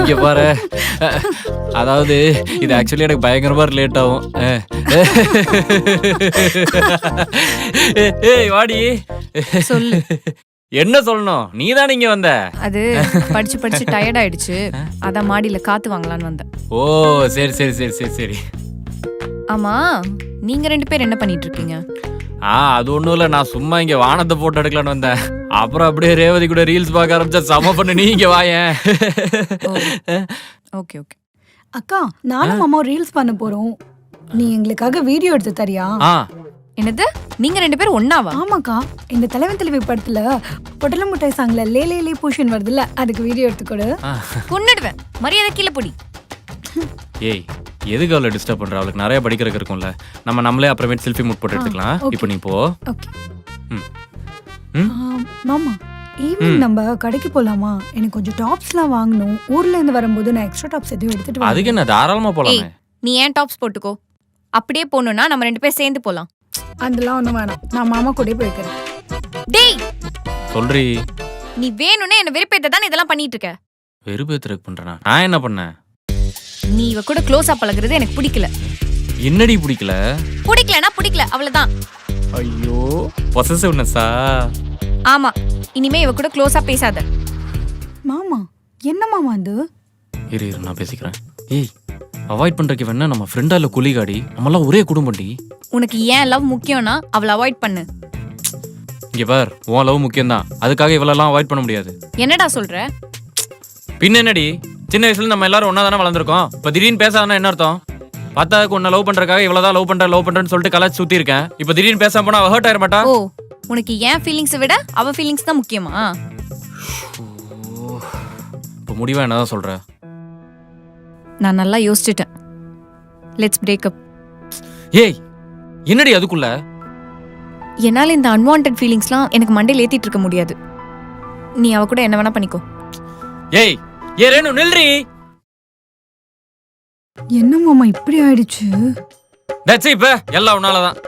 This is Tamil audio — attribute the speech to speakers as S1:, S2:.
S1: இங்க பாரு. அதாவது இது ஆக்சுவலி எனக்கு பயங்கரமா லேட் ஆகும். ஏய் வாடி.
S2: சொல்லு.
S1: என்ன சொல்லணும்? நீ தான் இங்க வந்த.
S2: அது படிச்சு படிச்சு டயர்ட் ஆயிடுச்சு. அதான் மாடியில காத்து வாங்கலான்னு வந்தேன்.
S1: ஓ சரி சரி சரி சரி சரி.
S2: ஆமா, நீங்க 2 பேர் என்ன பண்ணிட்டு இருக்கீங்க?
S1: அது ஒண்ணும் இல்ல, நான் சும்மா இங்க வானத்தை போட்டோ எடுக்கலான்னு வந்தேன். அப்புறம் அப்படியே ரேவதி கூட ரீல்ஸ் பார்க்க ஆரம்பிச்சா சம பண்ணு. நீ இங்க வாயேன்.
S2: Okay okay.
S3: அக்கா, நானும் மாமா ரீல்ஸ் பண்ண போறோம். நீ எங்களுக்காக வீடியோ எடுத்து தரியா?
S2: என்னது, நீங்க 2 பேரும் ஒண்ணாவா?
S3: ஆமாக்கா, இந்த தலைவன் தலைவி படத்துல பொட்டல முட்டாய் சாங்ல லே லே லே பூஷன் வருதுல்ல, அதுக்கு வீடியோ எடுத்து கொடு.
S2: கொன்னுடுவேன். மரியாதை கீழே போடி.
S1: ஏய், எதுக்கு அவளை டிஸ்டர்ப் பண்ற? அவளுக்கு நிறைய படிக்கிறதுக்கு இருக்கும்ல. நம்மளே அப்புறமேட்டு செல்ஃபி மூட் போட்டு எடுத்துக்கலாம். இப்போ நீ போ.
S3: ஓகே. மாமா, ஈவினிங் நம்ம கடைக்கு போலாமா? எனக்கு கொஞ்சம் டாப்ஸ்லாம் வாங்கணும். ஊர்ல இருந்து வரும்போது நான் எக்ஸ்ட்ரா டாப்ஸ் எதுவும் எடுத்துட்டு வரேன்.
S1: அதுக்கு என்ன, தாராளமா போலாமே.
S2: நீ ஏன் டாப்ஸ் போட்டுக்கோ. அப்படியே போணும்னா நம்ம 2 பேர் சேர்ந்து போலாம்.
S3: அதெல்லாம் ஒண்ணும் வேணாம், நான் மாமா கூட போய்க்கிறேன்.
S2: டேய்
S1: சொல்றி.
S2: நீ வேணும்னே என்ன வெறுப்பேத்த தான் இதெல்லாம் பண்ணிட்டு இருக்க.
S1: வெறுப்பேத்துறதுக்கு பண்றேனா? நான் என்ன பண்ணேன்?
S2: நீ இவ கூட க்ளோஸா பழகுறது எனக்கு பிடிக்கல.
S1: என்னடி பிடிக்கல?
S2: பிடிக்கலனா பிடிக்கல, அவ்வளவுதான்.
S1: ஐயோ, பொசசிவ்னஸா?
S2: ஆமா, இனிமே இவ கூட க்ளோஸா பேசாத.
S3: மாமா, என்ன மாமா அது?
S1: இரு நான் பேசிக்கிறேன். ஏய், அவாய்ட் பண்றதுக்கு வேணா நம்ம ஃப்ரெண்டா இல்ல குளிகாடி, நம்மலாம் ஒரே குடும்பம்டி.
S2: உனக்கு ஏன் லவ் முக்கியம்னா அவளை அவாய்ட் பண்ணு.
S1: இங்க பார், உன் லவ் முக்கியம் தான். அதுக்காக இவளெல்லாம் அவாய்ட் பண்ண முடியாது.
S2: என்னடா சொல்ற?
S1: பின்ன என்னடி, சின்ன வயசுல நம்ம எல்லாரும் ஒன்னா தானே வளர்ந்துருக்கோம். இப்ப திடீர்னு பேசாதனா என்ன அர்த்தம்? பத்தாவதுக்கு உன்னை லவ் பண்றதுக்காக இவ்வளவுதான் லவ் பண்றேன்னு சொல்லிட்டு கலாச்சி சுத்தி இருக்கேன். இப்ப திடீர்னு பேசாம போனா அவ ஹர்ட் ஆயிர மாட்டா?
S2: ஓ, உனக்கு ஏன் ஃபீலிங்ஸ் விட அவ ஃபீலிங்ஸ் தான் முக்கியமா?
S1: இப்ப முடிவா என்னதான் சொல்ற?
S2: நான் நல்லா யோசிச்சிட்டேன். Let's break up.
S1: ஏய், என்னடி அதுக்குள்ள?
S2: என்னால இந்த அன்வான்டட் ஃபீலிங்ஸ்லாம் எனக்கு மண்டையில ஏத்திட்டு இருக்க முடியாது. நீ அவ கூட என்ன வேணா பண்ணிக்கோ.
S1: ஏய், ஏ ரேணு நில்றி.
S3: என்ன மாமா இப்படி ஆயிடுச்சு?
S1: தட்ஸ் இப்ப எல்லாம் உன்னாலதான்.